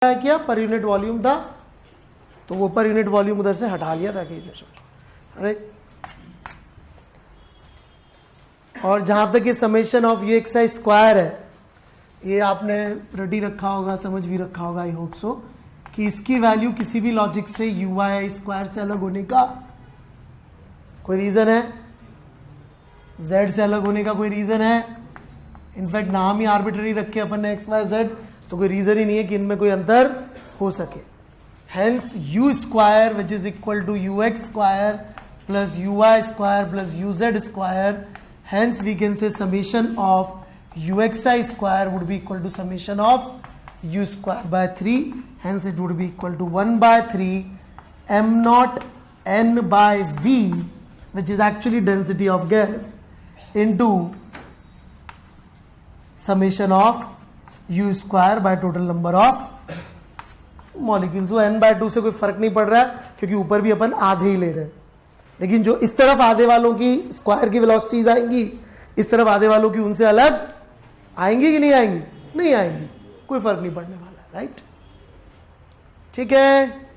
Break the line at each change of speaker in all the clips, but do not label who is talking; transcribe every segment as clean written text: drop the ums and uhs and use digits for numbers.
किया per unit volume था, तो वो पर यूनिट वॉल्यूम उधर से हटा लिया ताकि राइट। और जहां तक ये summation of u x i square है, ये आपने रेडी रखा होगा, समझ भी रखा होगा, आई होप सो, कि इसकी वैल्यू किसी भी लॉजिक से यू आई स्क्वायर से अलग होने का कोई रीजन है? z से अलग होने का कोई रीजन है? इनफैक्ट नाम ही आर्बिट्ररी रखे अपन ने एक्स वाई जेड, तो कोई रीजन ही नहीं है कि इनमें कोई अंतर हो सके। Hence u square which is equal to u x square plus u y square plus u z square, hence we can say summation of u x i square would be equal to summation of u square by 3, hence it would be equal to 1/3 m naught n by v which is actually density of gas into summation of u square by total number of molecules। वो n/2 से कोई फर्क नहीं पड़ रहा है क्योंकि ऊपर भी अपन आधे ही ले रहे हैं, लेकिन जो इस तरफ आधे वालों की स्क्वायर की वेलोसिटीज आएंगी, इस तरफ आधे वालों की उनसे अलग आएंगी कि नहीं आएंगी? नहीं आएंगी, कोई फर्क नहीं पड़ने वाला है, राइट। ठीक है,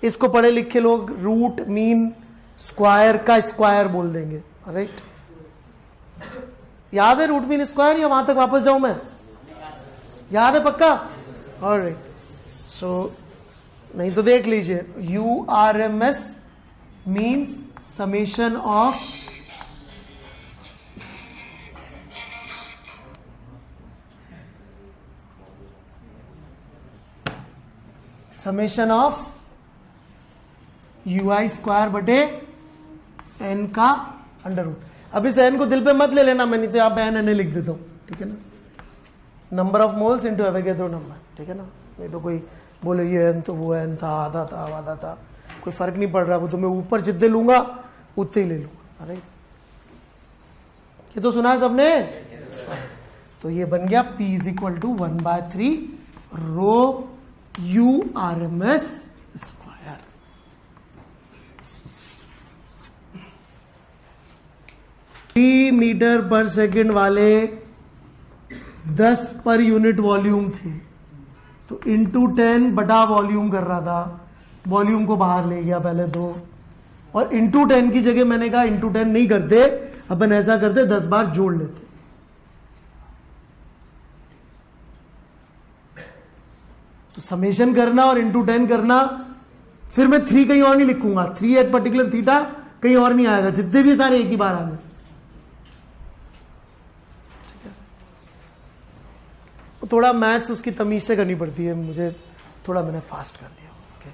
इसको पढ़े लिखे लोग रूट मीन स्क्वायर का स्क्वायर बोल देंगे, राइट। याद है रूट मीन स्क्वायर, या वहां तक वापस जाऊं मैं? याद है पक्का? ऑलराइट, सो नहीं तो देख लीजिए, u r m s means summation of u i square बटे एन का अंडर रूट। अब इस एन को दिल पे मत ले लेना, मैं नहीं तो आप एन एन लिख देता हूं, ठीक है ना। Number of moles into Avogadro number, ठीक है ना। नहीं तो कोई बोले ये एन तो वो एन था, आधा था आधा था, कोई फर्क नहीं पड़ रहा, वो तो मैं ऊपर जितने लूंगा उतने ही ले लूंगा, राइट। ये तो सुना है सबने? तो ये बन गया P is equal to 1/3 rho u r m s square. Meter पर सेकेंड वाले 10 पर यूनिट वॉल्यूम थे, तो इंटू 10 बटा वॉल्यूम कर रहा था, वॉल्यूम को बाहर ले गया पहले दो, और इंटू 10 की जगह मैंने कहा इंटू 10 नहीं करते, अपन ऐसा करते 10 बार जोड़ लेते। तो समेशन करना और इंटू 10 करना, फिर मैं 3 कहीं और नहीं लिखूंगा, 3 एट पर्टिकुलर थीटा कहीं और नहीं आएगा, जितने भी सारे एक ही बार आ गए। थोड़ा मैथ्स उसकी तमीज से करनी पड़ती है, मुझे थोड़ा मैंने फास्ट कर दिया। ओके,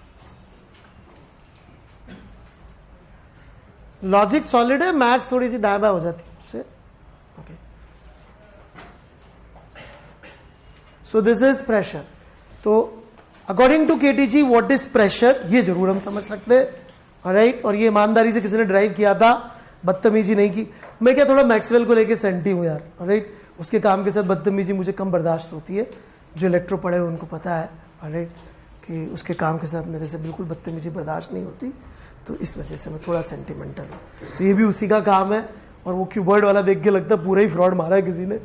लॉजिक सॉलिड है, मैथ्स थोड़ी सी दाएं बाएं हो जाती है उससे। Okay, so this is pressure. तो according to KTG what is pressure, ये जरूर हम समझ सकते हैं, राइट। और ये ईमानदारी से किसी ने ड्राइव किया था, बदतमीजी नहीं की। मैं क्या थोड़ा मैक्सवेल को लेके सेंटी हूं यार, राइट। उसके काम के साथ बदतमीजी मुझे कम बर्दाश्त होती है, जो इलेक्ट्रो पढ़े हुए उनको पता है, राइट, कि उसके काम के साथ मेरे से बिल्कुल बदतमीजी बर्दाश्त नहीं होती, तो इस वजह से मैं थोड़ा सेंटिमेंटल हूँ। तो ये भी उसी का काम है, और वो क्यूबर्ड वाला देख के लगता है पूरा ही फ्रॉड मारा है किसी ने,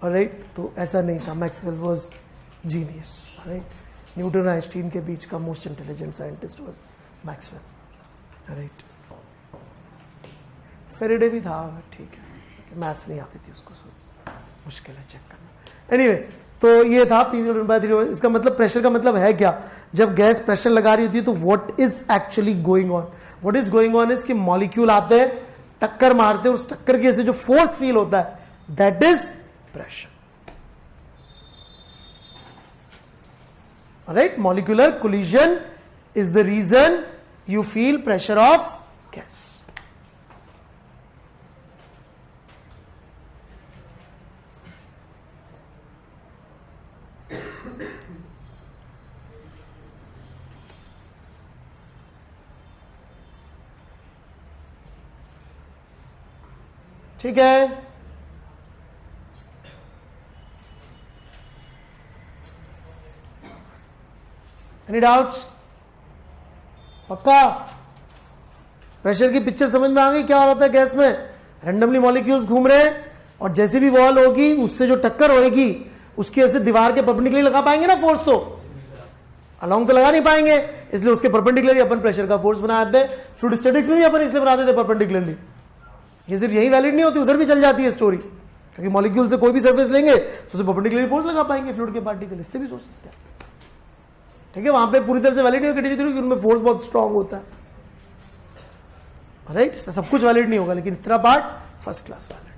राइट। तो ऐसा नहीं था, Maxwell was genius, right. Newton Einstein के बीच का most intelligent scientist was Maxwell, right. Faraday भी था, ठीक है, मैथ्स नहीं आती थी उसको, मुश्किल है चेक करना। एनीवे, तो ये था P0/3। इसका मतलब प्रेशर का मतलब है क्या? जब गैस प्रेशर लगा रही होती है तो what is actually going on? What is going on is कि मॉलिक्यूल आते हैं, टक्कर मारते हैं, उस टक्कर की वजह से जो फोर्स फील होता है, that is pressure, right. Molecular collision is the reason you feel pressure of gas. ठीक है, एनी डाउट्स? पक्का? प्रेशर की पिक्चर समझ में आ गई? क्या हो रहा था गैस में? रैंडमली मॉलिक्यूल्स घूम रहे हैं, और जैसे भी वॉल होगी उससे जो टक्कर होगी उसकी वजह से दीवार के परपेंडिकुलर लगा पाएंगे ना फोर्स, तो अलोंग तो लगा नहीं पाएंगे, इसलिए उसके परपेंडिकुलरली अपन प्रेशर का फोर्स बनाते हैं। फ्लूइड स्टैटिक्स में भी अपन इसलिए बनाते थे परपेंडिकुलरली। ये सिर्फ यही वैलिड नहीं होती, उधर भी चल जाती है स्टोरी, क्योंकि मॉलिक्यूल से कोई भी सरफेस लेंगे तो उसे परपेंडिकुलरली फोर्स लगा पाएंगे फ्लूइड के पार्टिकल, इससे भी सोच सकते हैं। ठीक है, वहां पे पूरी तरह से वैलिड नहीं होगी कि उनमें फोर्स बहुत स्ट्रांग होता है, राइट, सब कुछ वैलिड नहीं होगा, लेकिन इतना part first class valid.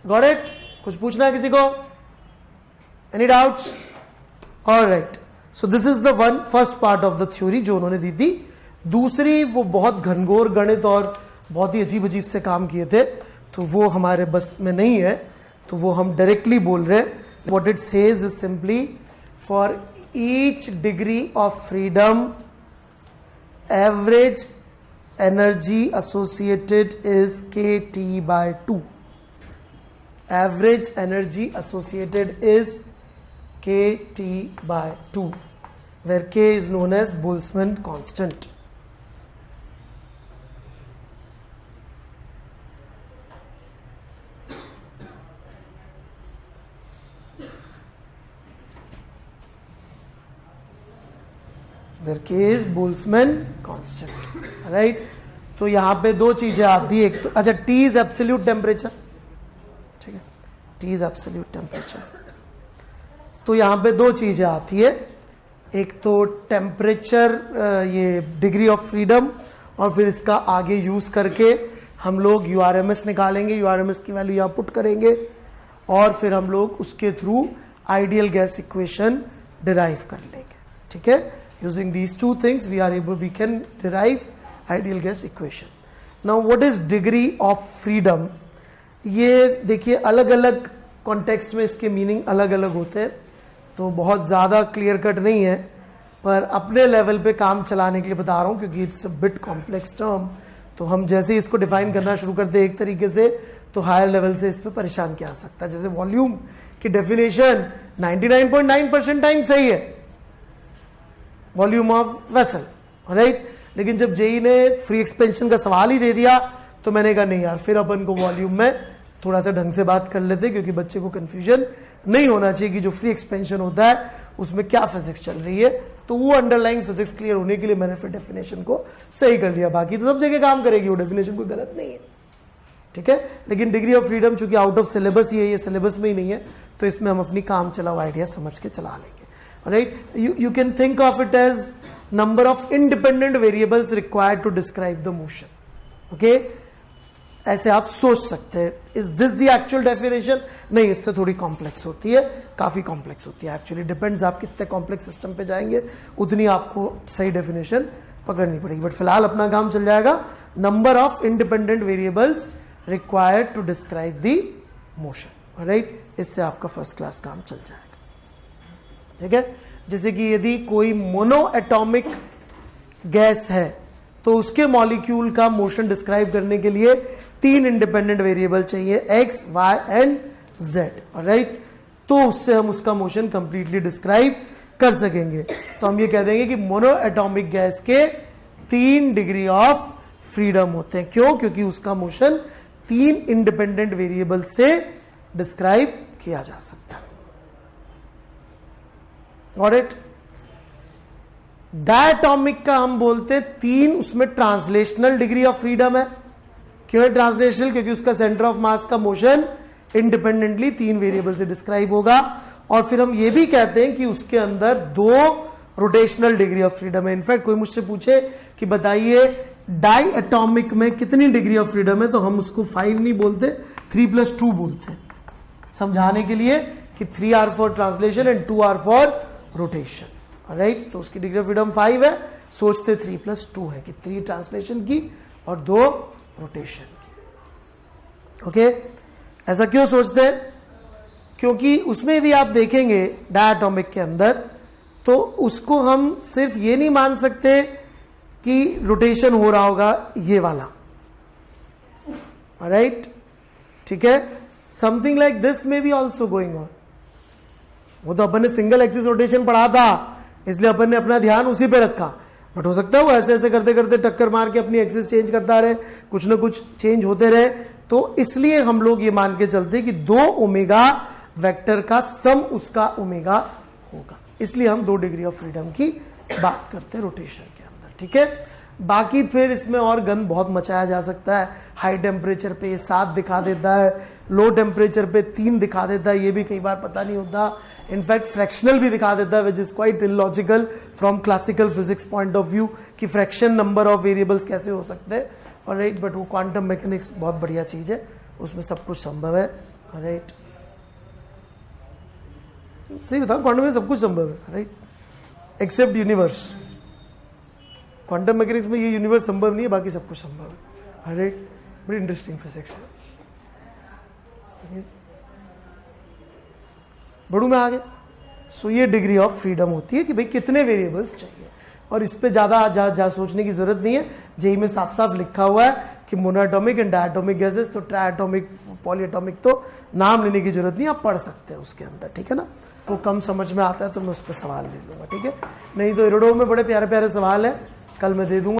Got it? कुछ पूछना है किसी को? Any doubts? Alright, so this is the one first part of the theory जो उन्होंने दी थी। दूसरी, वो बहुत घनघोर गणित और बहुत ही अजीब अजीब से काम किए थे, तो वो हमारे बस में नहीं है, तो वो हम डायरेक्टली बोल रहे हैं। What it says is simply for each degree of freedom average energy associated is kT by 2. Average energy associated is kT by 2, where K is known as Boltzmann constant. where K is Boltzmann constant, right? तो यहां पे दो चीजें आती है, एक तो अच्छा T इज एब्सोल्यूट टेम्परेचर, ठीक है, T इज एब्सोल्यूट टेम्परेचर। तो यहां पे दो चीजें आती है, एक तो टेम्परेचर, ये डिग्री ऑफ फ्रीडम, और फिर इसका आगे यूज करके हम लोग URMS निकालेंगे, URMS की वैल्यू यहां पुट करेंगे, और फिर हम लोग उसके through ideal gas equation derive कर लेंगे। ठीक है, using these two things we can derive ideal gas equation. Now what is degree of freedom? ये देखिए अलग अलग कॉन्टेक्स्ट में इसके मीनिंग अलग अलग होते हैं, तो बहुत ज़्यादा क्लियर कट नहीं है, पर अपने लेवल पे काम चलाने के लिए बता रहा हूँ, क्योंकि it's a bit complex term. तो हम जैसे इसको डिफाइन करना शुरू करते हैं एक तरीके से, तो हायर लेवल से इस पे परेशान किया जा सकता है। जैसे वॉल्यूम की डेफिनेशन 99.9% टाइम सही है, वॉल्यूम ऑफ वेसल, राइट, लेकिन जब जेई ने फ्री एक्सपेंशन का सवाल ही दे दिया तो मैंने कहा नहीं यार, फिर अपन को वॉल्यूम में थोड़ा सा ढंग से बात कर लेते, क्योंकि बच्चे को कंफ्यूजन नहीं होना चाहिए कि जो फ्री एक्सपेंशन होता है उसमें क्या फिजिक्स चल रही है। तो वो अंडरलाइंग फिजिक्स क्लियर होने के लिए मैंने फिर डेफिनेशन को सही कर लिया। बाकी तो सब जगह काम करेगी वो डेफिनेशन, कोई गलत नहीं है, ठीक है। लेकिन डिग्री ऑफ फ्रीडम चूंकि आउट ऑफ सिलेबस ही है, ये सिलेबस में ही नहीं है, तो इसमें हम अपनी काम चलाओ आइडिया समझ के चला लेंगे, right. you can think of it as number of independent variables required to describe the motion, okay, ऐसे आप सोच सकते हैं। Is this the actual definition? नहीं, इससे थोड़ी कॉम्प्लेक्स होती है, काफी कॉम्प्लेक्स होती है एक्चुअली। डिपेंड्स आप कितने कॉम्प्लेक्स सिस्टम पे जाएंगे उतनी आपको सही डेफिनेशन पकड़नी पड़ेगी। बट फिलहाल अपना काम चल जाएगा, number of independent variables required to describe the motion, right. इससे आपका फर्स्ट क्लास काम चल जाएगा, ठीक है। जैसे कि यदि कोई मोनो एटॉमिक गैस है तो उसके मॉलिक्यूल का मोशन डिस्क्राइब करने के लिए 3 इंडिपेंडेंट वेरिएबल चाहिए, x, y and z, right. तो उससे हम उसका मोशन कंप्लीटली डिस्क्राइब कर सकेंगे। तो हम ये कह देंगे कि मोनो एटॉमिक गैस के 3 डिग्री ऑफ फ्रीडम होते हैं। क्यों? क्योंकि उसका मोशन 3 इंडिपेंडेंट वेरिएबल से डिस्क्राइब किया जा सकता है। Got it? डायटॉमिक का हम बोलते 3, उसमें ट्रांसलेशनल डिग्री ऑफ फ्रीडम है। क्यों है ट्रांसलेशनल? क्योंकि उसका सेंटर ऑफ मास का मोशन इंडिपेंडेंटली 3 वेरिएबल से डिस्क्राइब होगा। और फिर हम ये भी कहते हैं कि उसके अंदर 2 रोटेशनल डिग्री ऑफ फ्रीडम है। इनफैक्ट कोई मुझसे पूछे कि बताइए डाई एटॉमिक में कितनी डिग्री ऑफ फ्रीडम है, तो हम उसको 5 नहीं बोलते, 3+2 बोलते हैं, समझाने के लिए कि 3 R for translation and 2 R for rotation, right. तो उसकी डिग्री ऑफ फ्रीडम 5 है, सोचते 3+2 है कि 3 ट्रांसलेशन की और 2 रोटेशन की, ओके। ऐसा क्यों सोचते हैं? क्योंकि उसमें यदि आप देखेंगे डायटॉमिक के अंदर, तो उसको हम सिर्फ ये नहीं मान सकते कि रोटेशन हो रहा होगा ये वाला, राइट, ठीक है। Something like this may be also going on. वो तो अपन ने सिंगल एक्सिस रोटेशन पढ़ा था, इसलिए अपन ने अपना ध्यान उसी पे रखा। बट हो सकता है वो ऐसे ऐसे करते करते टक्कर मार के अपनी एक्सिस चेंज करता रहे, कुछ ना कुछ चेंज होते रहे। तो इसलिए हम लोग ये मान के चलते कि 2 ओमेगा वेक्टर का सम उसका ओमेगा होगा। इसलिए हम 2 डिग्री ऑफ फ्रीडम की बात करते हैं रोटेशन के अंदर, ठीक है। बाकी फिर इसमें और गंद बहुत मचाया जा सकता है। हाई टेम्परेचर पे 7 दिखा देता है, लो टेम्परेचर पे 3 दिखा देता है, ये भी कई बार पता नहीं होता। इनफैक्ट फ्रैक्शनल भी दिखा देता है, which is quite illogical from classical physics point of view कि फ्रैक्शन नंबर ऑफ वेरिएबल्स कैसे हो सकते हैं, ऑलराइट। बट वो क्वांटम मैकेनिक्स बहुत बढ़िया चीज है, उसमें सब कुछ संभव है, ऑलराइट। सही बताऊं, क्वांटम में सब कुछ संभव है, right, except universe. Quantum mechanics में ये यूनिवर्स संभव नहीं है, बाकी सब कुछ संभव है, राइट। बड़ी इंटरेस्टिंग फिजिक्स है। बढ़ू में आगे। सो ये डिग्री ऑफ फ्रीडम होती है कि भाई कितने वेरिएबल्स चाहिए, और इस पे ज्यादा सोचने की जरूरत नहीं है। जेई में साफ साफ लिखा हुआ है कि मोनोएटॉमिक एंड डायटोमिक गैसेस, तो ट्राइएटॉमिक पॉलीएटॉमिक तो नाम लेने की जरूरत नहीं, आप पढ़ सकते हैं उसके अंदर, ठीक है ना। वो कम समझ में आता है तो मैं उस पर सवाल ले लूंगा, ठीक है। नहीं तो इरोडो में बड़े प्यारे प्यारे सवाल है, कल मैं दे दूंगा।